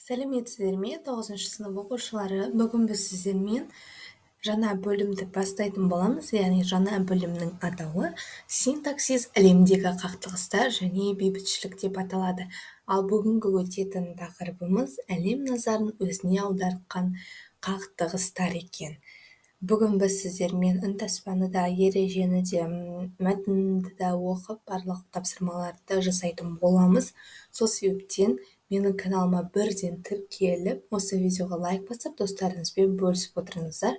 Сәлеметсіздер ме, 9-шы сынып оқушылары? Бүгін біз сіздермен жаңа бөлімді бастайтын боламыз, яғни жаңа бөлімнің атауы синтаксис әлемдегі қақтығыстар және бейбітшілік деп аталады. Ал бүгінгі өтетін тақырыбымыз әлем назарын өзіне аудартқан қақтығыстар екен. Бүгін біз сіздермен үнтаспаны да, ережені де, мәтінді де оқып, барлық тапсырмаларды да жасайтын боламыз. Сол себептен менің каналыма бірден тіркеліп, осы видеоға лайк басып, достарыңызбен бөлісіп отырыңыздар.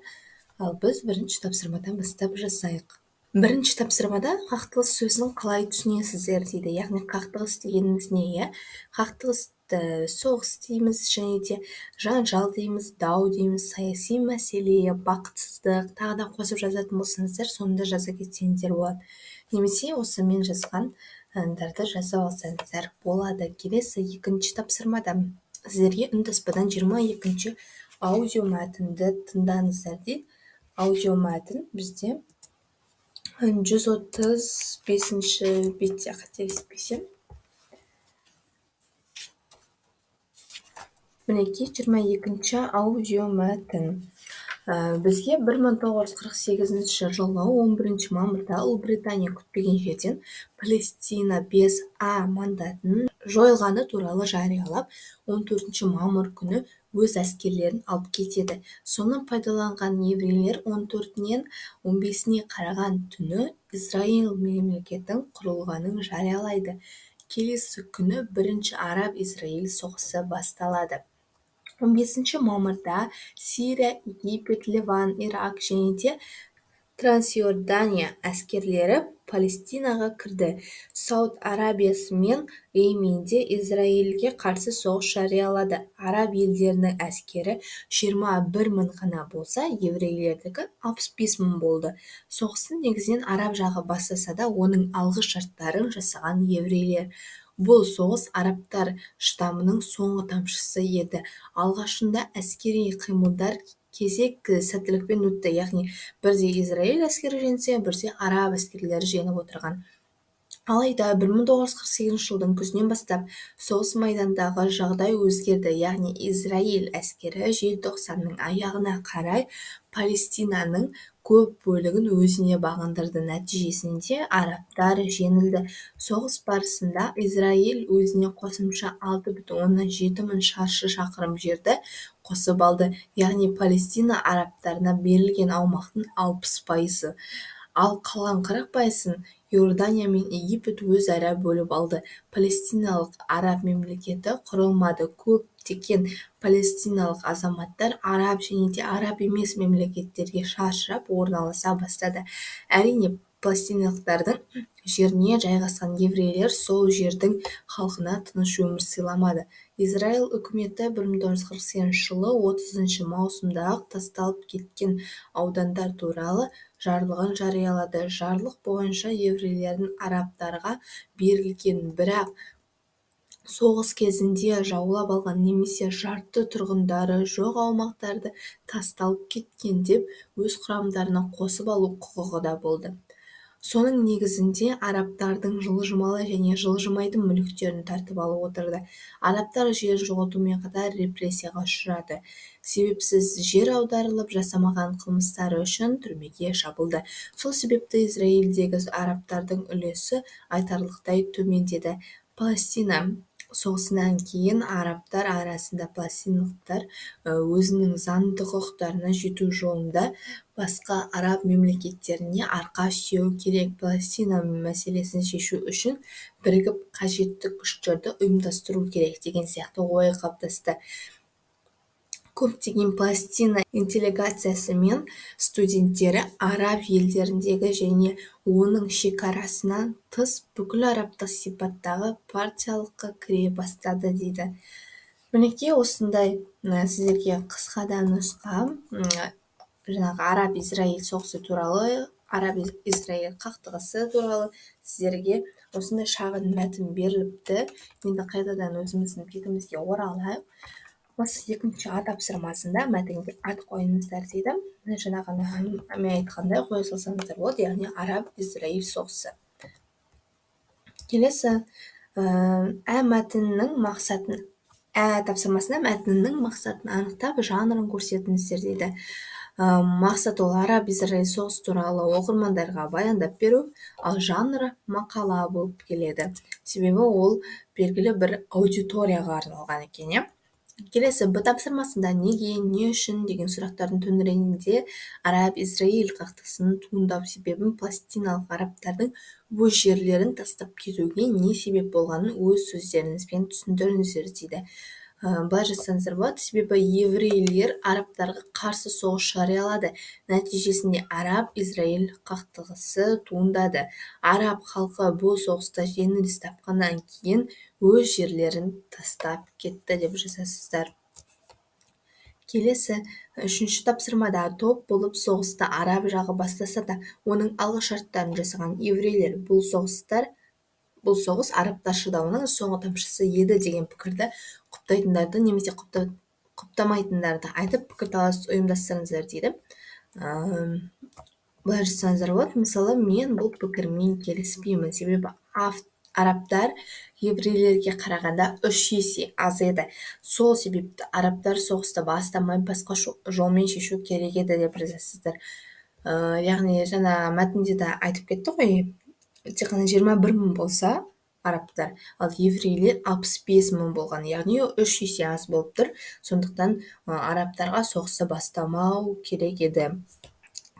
Ал біз бірінші тапсырмадан бастап жасайық. Бірінші тапсырмада қақтығыс сөзін қалай түсінесіздер дейді. Яғни қақтығыс дегеніміз не? Иә? Қақтығысты соғыс дейміз, және де жанжал дейміз, дау дейміз, саяси мәселе, бақытсыздық, тағы да қосып жазатын болсаңыздар, соңында жаза кетсеңіздер болады. Немесе осы мен жазған дарды жазып алсаңыздар болады. Келесі екінші тапсырмада сіздерге үнтаспадан 22-ші аудио мәтінді тыңдаңыздар дейді. Аудио мәтін бізде 135-ші бетте, қателеспесем. Мінекей 22-ші аудио мәтін. Бізге 1948 жылы 11 мамырда Ұлыбритания күтпеген жерден Палестина 5А мандатын жойылғаны туралы жариялап, 14 мамыр күні өз әскерлерін алып кетеді. Соны пайдаланған еврейлер 14-нен 15-не қараған түні Израиль мемлекетінің құрылғанын жариялайды. Келесі күні бірінші араб-израиль соғысы басталады. 15 мамырда Сирия, Египет, Ливан, Ирак және де Трансиордания әскерлері Палестинаға кірді. Сауд Арабиясы мен Йеменде Израильге қарсы соғыс жариялады. Араб елдерінің әскері 21 мың ғана болса, еврейлердікі 65 мың болды. Соғыстың негізінен араб жағы бастаса да, оның алғы шарттарын жасаған еврейлер. Бұл соғыс арабтар штамының соңғы тамшысы еді. Алғашында әскери қимылдар кезек сәттілікпен өтті, яғни бірде Израиль әскері жеңсе, бірде араб әскерлері жеңіп отырған. Алайда 1948 жылдың күзінен бастап соғыс майдандағы жағдай өзгерді, яғни Израиль әскері желтоқсанның аяғына қарай Палестинаның көп бөлігін өзіне бағындырды. Нәтижесінде арабтар жеңілді. Соғыс барысында Израиль өзіне қосымша 6,7 мың шаршы шақырым жерді қосып алды, яғни Палестина арабтарына берілген аумақтың 60%. Ал қалған 40%-ын Иордания мен Египет өзара бөліп алды. Палестиналық араб мемлекеті құрылмады. Көптеген палестиналық азаматтар араб және де араб емес мемлекеттерге шашырап орналаса бастады. Әрине, палестиналықтардың жеріне жайғасқан еврейлер сол жердің халқына тыныш өмір сыйламады. Израиль үкіметі 1948 жылы 30 маусымда тасталып кеткен аудандар туралы жарлығын жариялады. Жарлық бойынша еврейлердің арабтарға берілген, бірақ соғыс кезінде жаулап алған немесе жарты тұрғындары жоқ аумақтарды тасталып кеткен деп өз құрамдарына қосып алу құқығы да болды. Соның негізінде арабтардың жылжымалы және жылжымайтын мүліктерін тартып алып отырды. Арабтар жер жоғалтумен қатар репрессияға ұшырады. Себепсіз жер аударылып, жасамаған қылмыстары үшін түрмеге жабылды. Сол себепті Израильдегі арабтардың үлесі айтарлықтай төмендеді. Палестина соғысынан кейін арабтар арасында палестиналықтар өзінің заңды құқықтарына жету жолында басқа араб мемлекеттеріне арқа сүйеу керек. Палестина мәселесін шешу үшін бірігіп қажетті күштерді ұйымдастыру керек деген сияқты ой қалыптасты. Көптеген Палестина интеллигенциясы мен студенттері араб елдеріндегі және оның шекарасынан тыс бүкіл арабтық сипаттағы партиялыққа кіре бастады дейді. Мінекей осындай сіздерге қысқадан нұсқа жаңағы араб-израиль соғысы туралы, араб-израиль қақтығысы туралы сіздерге осындай шағын мәтін беріліпті. Енді қайтадан өзіміздің бетімізге оралайық. Осы екінші тапсырмасында мәтінге ат қойыңыздар дейді. Жаңағы мен айтқандай қоя салсаңыздар болады, яғни араб-израиль соғысы. Келесі мәтіннің мақсатын Тапсырмасында мәтіннің мақсатын анықтап, жанрын көрсетіңіздер дейді. Мақсат ол араб-израиль соғыс туралы оқырмандарға баяндап беру, ал жанры мақала болып келеді. Себебі ол белгілі бір аудиторияға арналған екен, иә. Келесі Б тапсырмасында неге, не үшін деген сұрақтардың төңірегінде араб-израиль қақтығысының туындау себебін палестиналық арабтардың өз жерлерін тастап кетуге не себеп болғанын өз сөздеріңізбен түсіндіріңіздер дейді. Былай жазсаңыздар болады, себебі еврейлер арабтарға қарсы соғыс жариялады. Нәтижесінде араб-израиль қақтығысы туындады. Араб халқы бұл соғыста жеңіліс тапқаннан кейін өз жерлерін тастап кетті деп жазасыздар. Келесі үшінші тапсырмада топ болып соғысты араб жағы бастаса да, оның алғышарттарын жасаған еврейлер бұл соғыс арабтар шыдауының соңғы тамшысы еді деген пікірді құптайтындарды немесе құптамайтындарды айтып пікірталас ұйымдастырыңыздар дейді. Былай жазсаңыздар болады, мысалы, мен бұл пікірмен келіспеймін, себебі арабтар еврейлерге қарағанда 3 есе аз еді. Сол себепті арабтар соғысты бастамай басқа жолмен шешу керек еді деп жазасыздар. Яғни жаңа мәтінде де айтып кетті ғой, тек қана 21 мың болса арабтар, ал еврейлер 65 мың болған, яғни 3 есе аз болып тұр. Сондықтан арабтарға соғысты бастамау керек еді.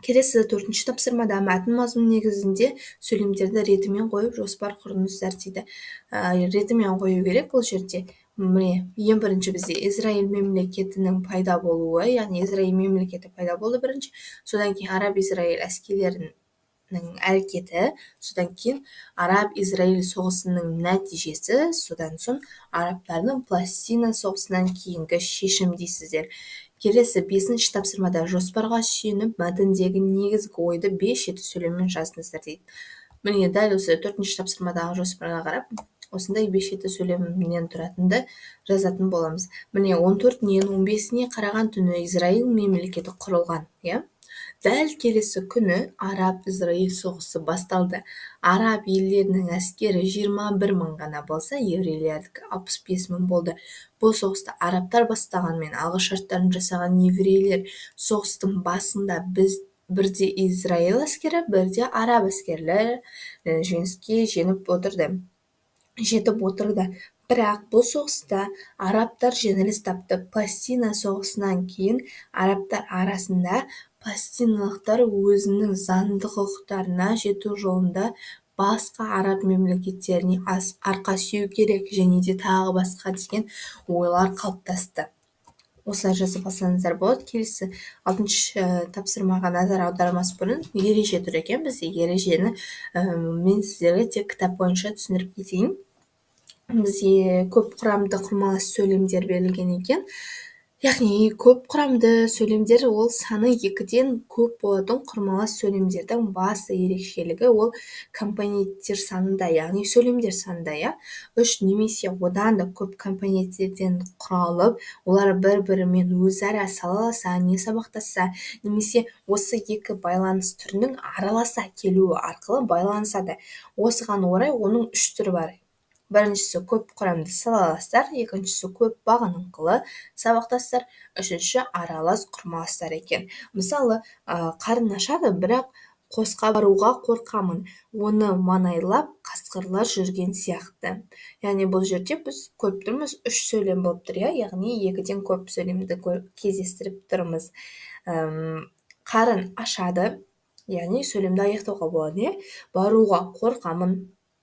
Келесі 4-ші тапсырмада мәтін мазмұны негізінде сөйлемдерді ретімен қойып жоспар құрыңыздар дейді. Ретімен қою керек бұл жерде. Міне, ең бірінші бізде Израиль мемлекетінің пайда болуы, яғни Израиль мемлекеті пайда болды бірінші, содан кейін араб-израиль әскерлерінің әрекеті, содан кейін араб-израиль соғысының нәтижесі, содан соң арабтардың Палестина соғысынан кейінгі шешім дейсіздер. Келесі 5-ші тапсырмада жоспарға сүйеніп мәтіндегі негізгі ойды 5 жеті сөйлеммен жазыңыздар дейді. Міне, дәл осы 4-ші тапсырмадағы жоспарға қарап, осындай 5 жеті сөйлемнен тұратынды жазатын боламыз. Міне, 14-нен 15-не қараған түні Израиль мемлекеті құрылған, иә? Дәл келесі күні араб-израиль соғысы басталды. Араб елдерінің әскері 21 мың ғана болса, еврейлердікі 65 мың болды. Бұл соғысты арабтар бастағанмен алғышарттарын жасаған еврейлер соғыстың басында бірде Израиль әскері, бірде араб әскерлері жеңіске жетіп отырды. Бірақ бұл соғыста арабтар жеңіліс тапты. Палестина соғысынан кейін арабтар арасында палестиналықтар өзінің заңды құқықтарына жету жолында басқа араб мемлекеттеріне арқа сүйеу керек және де тағы басқа деген ойлар қалыптасты. Осылай жазып алсаңыздар болады. Келесі 6-шы тапсырмаға назар аудармас бұрын ереже тұр екен. Бізде ережені мен сіздерге тек кітап бойынша түсіндіріп кетейін. Бізде көп құрамды құрмалас сөйлемдер берілген екен. Яғни көп құрамды сөйлемдер ол саны 2-ден көп болатын құрмалас сөйлемдердің басты ерекшелігі ол компоненттер санында, яғни сөйлемдер санында, иә. 3 немесе одан да көп компоненттерден құралып, олар бір-бірімен өзара салаласа, не сабақтаса, немесе осы 2 байланыс түрінің араласа келуі арқылы байланысады. Осыған орай оның 3 түрі бар. Біріншісі көп құрамды салаластар, екіншісі көп бағыныңқылы сабақтастар, үшінші аралас құрмаластар екен. Мысалы, қарын ашады, бірақ қосқа баруға қорқамын, оны маңайлап қасқырлар жүрген сияқты. Яғни бұл жерде біз көп тұрмыз, 3 сөйлем болып тұр, яғни 2-ден көп сөйлемді кездестіріп тұрмыз. Қарын ашады, яғни сөйлемді аяқтауға болады, баруға қорқамын,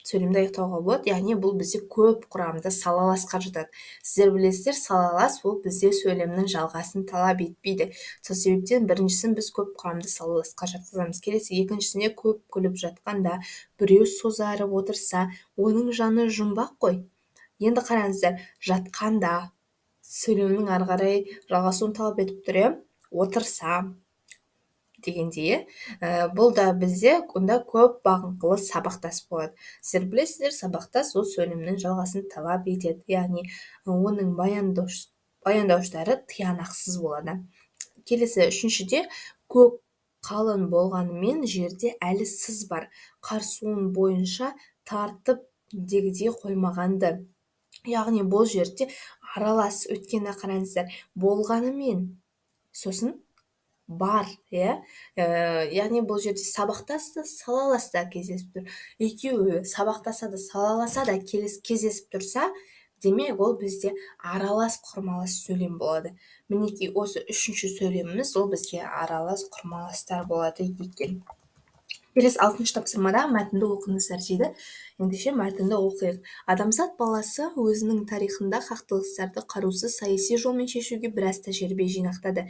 сөйлемді аяқтауға болады, яғни бұл бізде көп құрамды салаласқа жатады. Сіздер білесіздер, салалас ол бізде сөйлемнің жалғасын талап етпейді. Сол себептен біріншісін біз көп құрамды салаласқа жатқызамыз. Келесі екіншісіне көп күліп жатқанда, біреу созарып отырса, оның жаны жұмбақ қой. Енді қараңыздар, жатқанда сөйлемнің ары қарай жалғасуын талап етіп тұр, отырса дегенде, бұл да бізде онда көп бағынқылы сабақтас болады. Сіздер білесіздер, сабақтас ол сөйлемнің жалғасын талап етеді, яғни оның баяндауыштары тиянақсыз болады. Келесі 3-шіде көк қалың болғанымен жерде әлі сыз бар, қар суын бойынша тартып дегдей қоймағанды. яғни бұл жерде аралас, өйткені қараңыздар, болғанымен сосын бар, иә. Яғни бұл жерде сабақтас та салалас та кездесіп тұр. Екеуі сабақтаса да салаласа да кездесіп тұрса, демек ол бізде аралас құрмалас сөйлем болады. Мінекей осы үшінші сөйлеміміз ол бізге аралас құрмаластар болады екен. Келесі 6-шы тапсырмада мәтінді оқыңыздар дейді. Ендеше мәтінді оқиық. Адамзат баласы өзінің тарихында қақтығыстарды қарусыз саяси жолмен шешуге біраз тәжірибе жинақтады.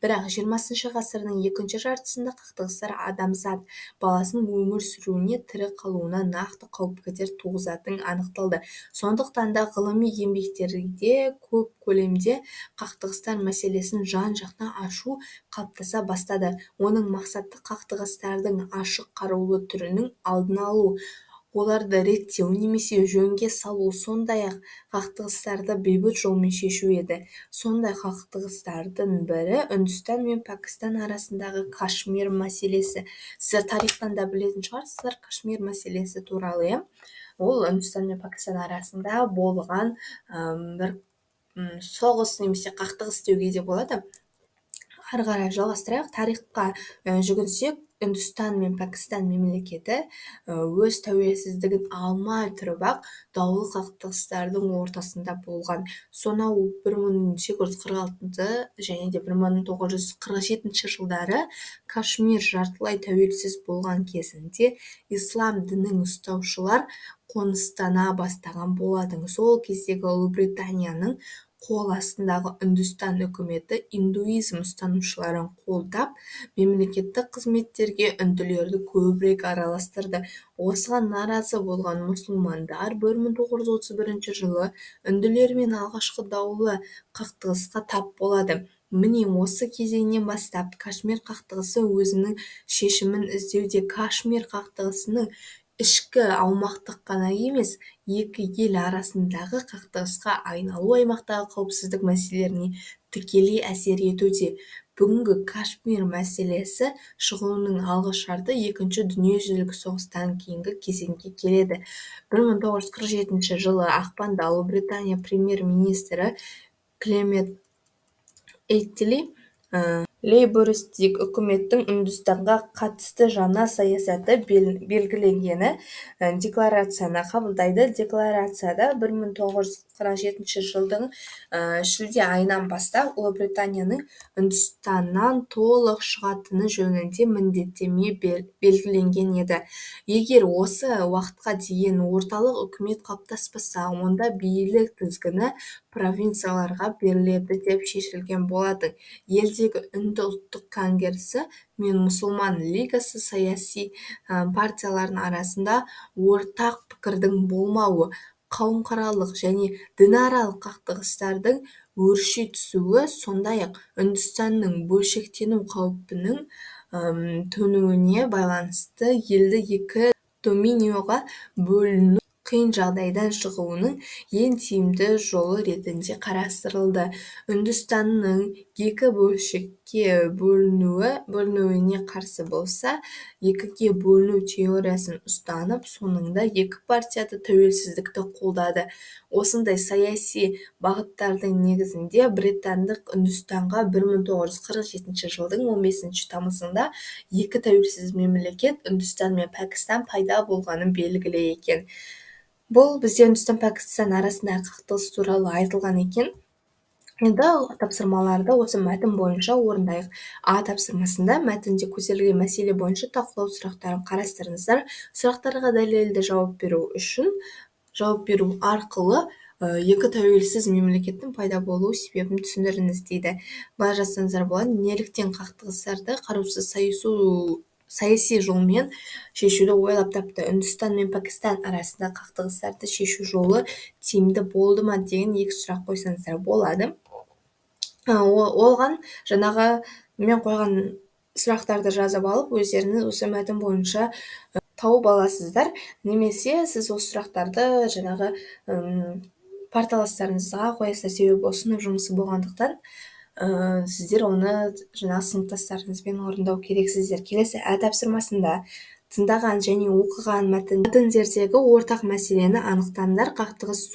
Бірақ 20 ғасырдың екінші жартысында қақтығыстар адамзат баласының өмір сүруіне, тірі қалуына нақты қауіп-қатер туғызатыны анықталды. Сондықтан да ғылыми еңбектерде көп көлемде қақтығыстар мәселесін жан-жақты ашу қалыптаса бастады. Оның мақсаты қақтығыстардың ашық қарулы түрінің алдын алу, оларды реттеу немесе жөнге салу, сондай-ақ қақтығыстарды бейбіт жолмен шешу еді. Сондай қақтығыстардың бірі Үндістан мен Пәкістан арасындағы Кашмир мәселесі. Сіздер тарихтан да білетін шығарсыздар Кашмир мәселесі туралы. Ол Үндістан мен Пәкістан арасында болған бір соғыс немесе қақтығыс деуге де болады. Ары қарай жалғастырайық. Тарихқа жүгінсек, Үндістан мен Пәкістан мемлекеті өз тәуелсіздігін алмай тұрып-ақ даулы қақтығыстардың ортасында болған. Сонау 1846 және де 1947 жылдары Кашмир жартылай тәуелсіз болған кезінде ислам дінін ұстаушылар қоныстана бастаған болатын. Сол кездегі Ұлыбританияның қол астындағы Үндістан үкіметі индуизм ұстанушыларын қолдап, мемлекеттік қызметтерге үнділерді көбірек араластырды. Осыған наразы болған мұсылмандар 1931 жылы үнділермен алғашқы даулы қақтығысқа тап болады. Міне осы кезеңнен бастап Кашмир қақтығысы өзінің шешімін іздеуде. Кашмир қақтығысының ішкі аумақтық қана емес, екі ел арасындағы қақтығысқа айналу аймақтағы қауіпсіздік мәселелеріне тікелей әсер етуде. Бүгінгі Кашмир мәселесі шығуының алғышарты екінші дүниежүзілік соғыстан кейінгі кезеңге келеді. 1947 жылы ақпанда Ұлыбритания премьер-министрі Клемент Эттли лейбористік үкіметтің Үндістанға қатысты жаңа саясаты белгіленгені декларацияны қабылдайды. Декларацияда 1947 жылдың шілде айынан бастап Ұлыбританияның Үндістаннан толық шығатыны жөнінде міндеттеме белгіленген еді. Егер осы уақытқа дейін орталық үкімет қалыптаспаса, онда билік тізгіні провинцияларға беріледі деп шешілген болатын. Елдегі Үнді ұлттық конгресі мен мұсылман лигасы саяси партиялардың арасында ортақ пікірдің болмауы, қауымаралық және дінаралық қақтығыстардың өрши түсуі, сондай-ақ Үндістанның бөлшектену қаупінің төнуіне байланысты елді екі доминионға бөліну қиын жағдайдан шығуының ең тиімді жолы ретінде қарастырылды. Үндістанның екі бөлшекке бөлінуіне қарсы болса, екіге бөліну теориясын ұстанып, соңында екі партияда тәуелсіздікті қолдады. Осындай саяси бағыттардың негізінде британдық Үндістанға 1947 жылдың 15 тамызында екі тәуелсіз мемлекет Үндістан мен Пәкістан пайда болғаны белгілі екен. Бұл бізде Үндістан-Пәкістан арасындағы қақтығыс туралы айтылған екен. Енді тапсырмаларды осы мәтін бойынша орындайық. А тапсырмасында мәтінде көтерілген мәселе бойынша талқылау сұрақтарын қарастырыңыздар. Сұрақтарға дәлелді жауап беру арқылы екі тәуелсіз мемлекеттің пайда болу себебін түсіндіріңіз дейді. Былай жазсаңыздар болады. Неліктен қақтығыстарды қарусыз саяси жолмен шешуді ойлап тапты? Үндістан мен Пәкістан арасында қақтығыстарды шешу жолы тиімді болды ма деген екі сұрақ қойсаңыздар болады. Оған жаңағы мен қойған сұрақтарды жазып алып, өздеріңіз осы мәтін бойынша тауып аласыздар. Немесе сіз осы сұрақтарды жаңағы парталастарыңызға қоясыздар, себебі осының жұмысы болғандықтан сіздер оны жаңағы сыныптастарыңызбен орындау керексіздер. Келесі А тапсырмасында тыңдаған және оқыған мәтіндердегі ортақ мәселені анықтаңдар. Қақтығыс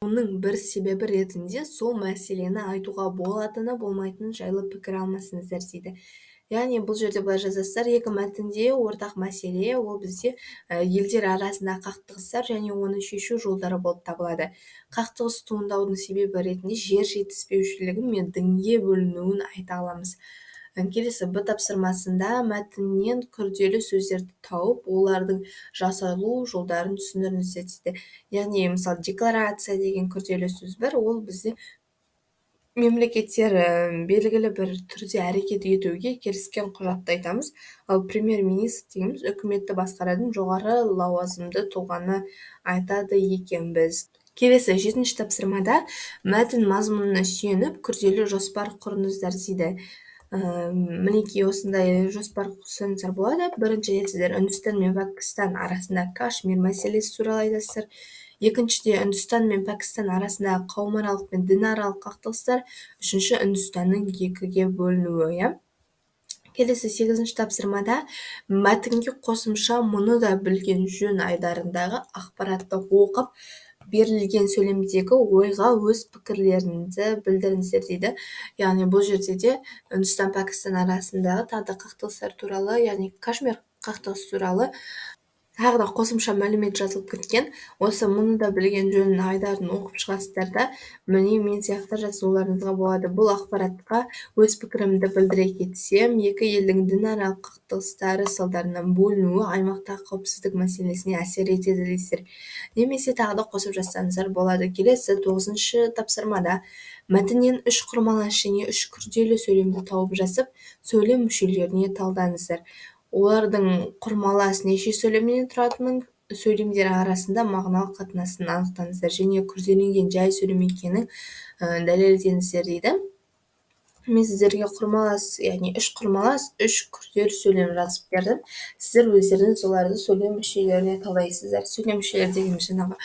оның бір себебі ретінде сол мәселені айтуға болатыны болмайтыны жайлы пікір алмасыңыздар дейді. Яғни бұл жерде былай жазасыздар, екі мәтінде ортақ мәселе ол бізде елдер арасында қақтығыстар және оны шешу жолдары болып табылады. Қақтығыс туындаудың себебі ретінде жер жетіспеушілігі мен дінге бөлінуін айта аламыз. Келесі Б тапсырмасында мәтіннен күрделі сөздерді тауып, олардың жасалу жолдарын түсіндіріңіздер дейді. Яғни, мысалы, декларация деген күрделі сөз бар, ол бізде мемлекеттер белгілі бір түрде әрекет етуге келіскен құжатты айтамыз. Ал премьер-министр дегеніміз үкіметті басқаратын жоғары лауазымды тұлғаны айтады екенбіз. Келесі 7-ші тапсырмада мәтін мазмұнына сүйеніп күрделі жоспар құрыңыздар дейді. Мінекей осындай жоспар құрсаңыздар болады. Біріншіден сіздер Үндістан мен Пәкістан арасында Кашмир мәселесі туралы айтасыздар. Екіншіде Үндістан мен Пәкістан арасындағы қауымаралық пен дінаралық қақтығыстар. Үшінші Үндістанның екіге бөлінуі. Келесі 8-ші тапсырмада мәтінге қосымша мұны да білген жөн айдарындағы ақпаратты оқып, берілген сөйлемдегі ойға өз пікірлеріңізді білдіріңіздер дейді. Яғни бұл жерде де Үндістан Пәкістан арасындағы тағы да қақтығыстар туралы, яғни Кашмир қақтығысы туралы тағы да қосымша мәлімет жазылып кеткен. Осы мұны да білген жөн айдарын оқып шығасыздар да, міне мен сияқты жазуларыңызға болады. Бұл ақпаратқа өз пікірімді білдіре кетсем, екі елдің дінаралық қақтығыстары салдарынан бөлінуі аймақтағы қауіпсіздік мәселесіне әсер етеді дейсіздер. Немесе тағы да қосып жазсаңыздар болады. Келесі 9-шы тапсырмада мәтіннен 3 құрмалас және 3 күрделі сөйлемді тауып жазып, сөйлем мүшелеріне талдаңыздар. Олардың құрмалас неше сөйлемнен тұратынын, сөйлемдер арасында мағыналық қатынасын анықтаңыздар және күрделенген жай сөйлем екенін дәлелдеңіздер дейді. Мен сіздерге құрмалас, яғни 3 құрмалас, 3 күрделі сөйлем жазып бердім. Сіздер өздеріңіз оларды сөйлем мүшелеріне талдайсыздар. Сөйлем мүшелері деген жаңағы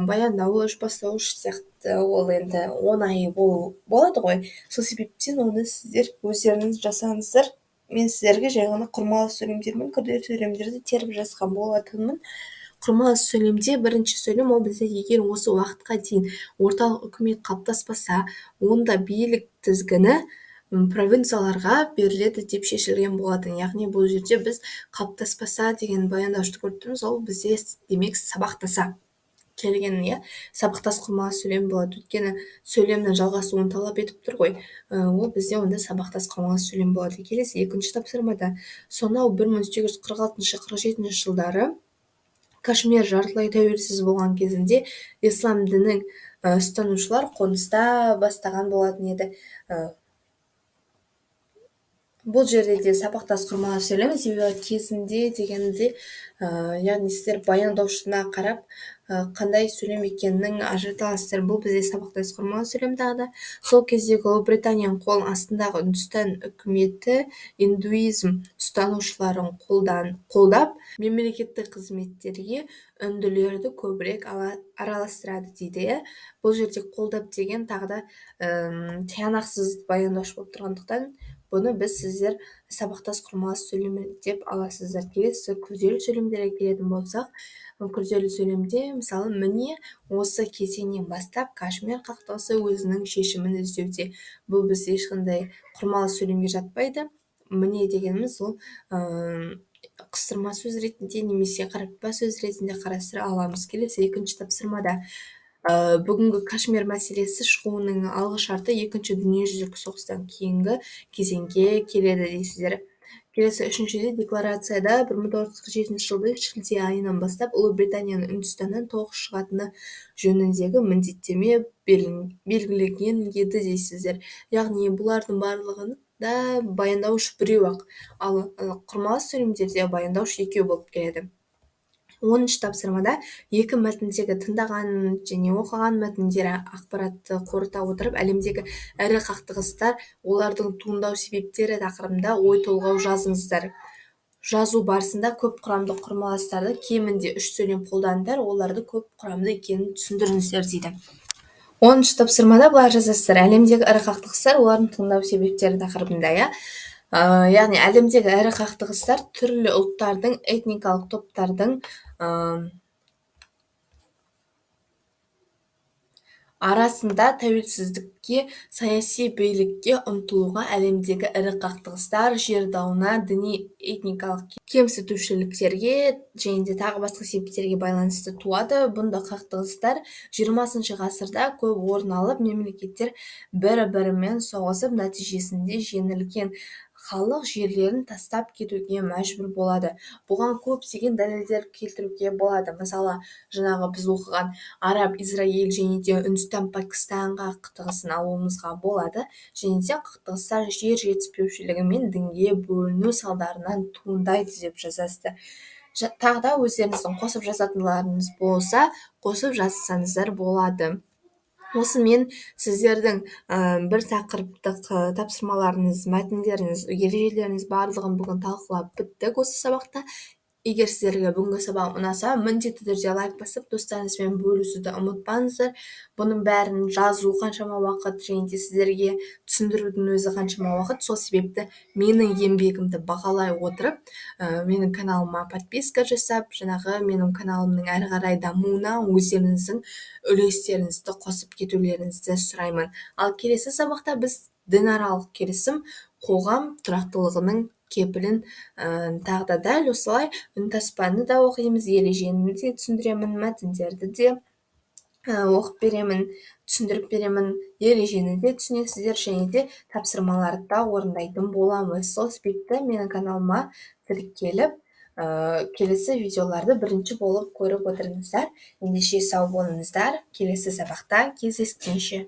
баяндауыш, бастауыш сияқты ол енді оңай болады ғой. Сол себептен оны сіздер өздеріңіз жасаңыздар. Мен сіздерге жай ғана құрмалас сөйлемдер мен күрделі сөйлемдерді теріп жазған болатынмын. Құрмалас сөйлемде бірінші сөйлем ол бізде егер осы уақытқа дейін орталық үкімет қалыптаспаса, онда билік тізгіні провинцияларға беріледі деп шешілген болатын. Яғни бұл жерде біз қалыптаспаса деген баяндаушты көріп тұрмыз, ол бізде демек сабақтаса келген, сабақтас құрмалас сөйлем болады. Өйткені сөйлемнің жалғасуын талап етіп тұр ғой. Ол бізде онда сабақтас құрмалас сөйлем болады. Келесі 2-ші тапсырмада сонау 1846-47 жылдары Кашмир жартылай тәуелсіз болған кезінде ислам дінін ұстанушылар қоныста бастаған болатын еді. Бұл жерде де сабақтас құрмалас сөйлем себебі кезінде дегенде, яғни сіздер баяндаушына қарап қандай сөйлем екенін ажырата аласыздар. Бұл бізде сабақтас құрмалас сөйлем тағы да. Сол кездегі Ұлыбританияның қол астындағы Үндістан үкіметі индуизм ұстанушыларын қолдап, мемлекеттік қызметтерге үнділерді көбірек араластырады дейді. Бұл жерде қолдап деген тағы да тиянақсыз баяндаушы болып тұрғандықтан, бұны біз сіздер сабақтас құрмалас сөйлем деп аласыздар. Келесі күрделі сөйлемдерге келетін болсақ, күрделі сөйлемде мысалы міне осы кезеңнен бастап Кашмир қақтығысы өзінің шешімін іздеуде. Бұл біз ешқандай құрмалас сөйлемге жатпайды. Міне дегеніміз ол қыстырма сөз ретінде немесе қаратпа сөз ретінде қарастыра аламыз. Келесі 2-ші тапсырмада бүгінгі Кашмир мәселесі шығуының алғы шарты 2-ші дүниежүзілік соғыстан кейінгі кезеңге келеді дейсіздер. Келесі 3-шіде декларацияда 1947 жылдың шілде айынан бастап Ұлыбританияның Үндістаннан толық шығатыны жөніндегі міндеттеме белгіленген еді дейсіздер. Яғни бұлардың барлығын да баяндауыш біреу ақ, ал құрмалас сөйлемдерде баяндауыш екеу болып келеді. 10-ші тапсырмада екі мәтіндегі тыңдаған және оқыған мәтіндер ақпаратты қорыта отырып, әлемдегі ірі қақтығыстар, олардың туындау себептері тақырыбында ой толғау жазыңыздар. Жазу барысында көп құрамды құрмаластарды кемінде 3 сөйлем қолданыңдар, оларды көп құрамды екенін түсіндіріңіздер дейді. 10-ші тапсырмада былай жазасыздар. Әлемдегі ірі қақтығыстар, олардың туындау себептері тақырыбында, яғни әлемдегі ірі қақтығыстар түрлі ұлттардың, этникалық топтардың арасында тәуелсіздікке, саяси билікке ұмтылуға, әлемдегі ірі қақтығыстар, жер дауына, діни этникалық кемсітушіліктерге және де тағы басқа себептерге байланысты туады. Бұндай қақтығыстар 20 ғасырда көп орын алып, мемлекеттер бір-бірімен соғысып, нәтижесінде жеңілген халық жерлерін тастап кетуге мәжбүр болады. Бұған көптеген дәлелдер келтіруге болады. Мысалы, жаңағы біз оқыған араб, Израиль және де Үндістан, Пакистанға қақтығысын алуымызға болады. Және де қақтығыстар жер жетіспеушілігі мен дінге бөліну салдарынан туындайды деп жазасыздар. Тағы да өздеріңіздің қосып жазатындарыңыз болса, қосып жазсаңыздар болады. Осымен сіздердің бір тақырыптық тапсырмаларыңыз, мәтіндеріңіз, ережелеріңіз барлығын бүгін талқылап біттік осы сабақта. Егер сіздерге бүгінгі сабақ ұнаса, міндетті түрде лайк басып, достарыңызбен бөлісуді ұмытпаңыздар. Бұның бәрін жазу қаншама уақыт, және де сіздерге түсіндірудің өзі қаншама уақыт. Сол себепті менің еңбегімді бағалай отырып, менің каналыма подписка жасап, жаңағы менің каналымның әрі қарай дамуына өздеріңіздің үлестеріңізді қосып кетулеріңізді сұраймын. Ал келесі сабақта біз дінаралық келісім, қоғам тұрақтылығының кепілін тағы да дәл осылай үнтаспаны да оқимыз, ережені де түсіндіремін, мәтіндерді де оқып беремін, түсіндіріп беремін, ережені де түсінесіздер және де тапсырмаларды да орындайтын боламыз. Сол себепті менің каналыма тіркеліп, келесі видеоларды бірінші болып көріп отырыңыздар. Ендеше сау болыңыздар, келесі сабақта кездескенше.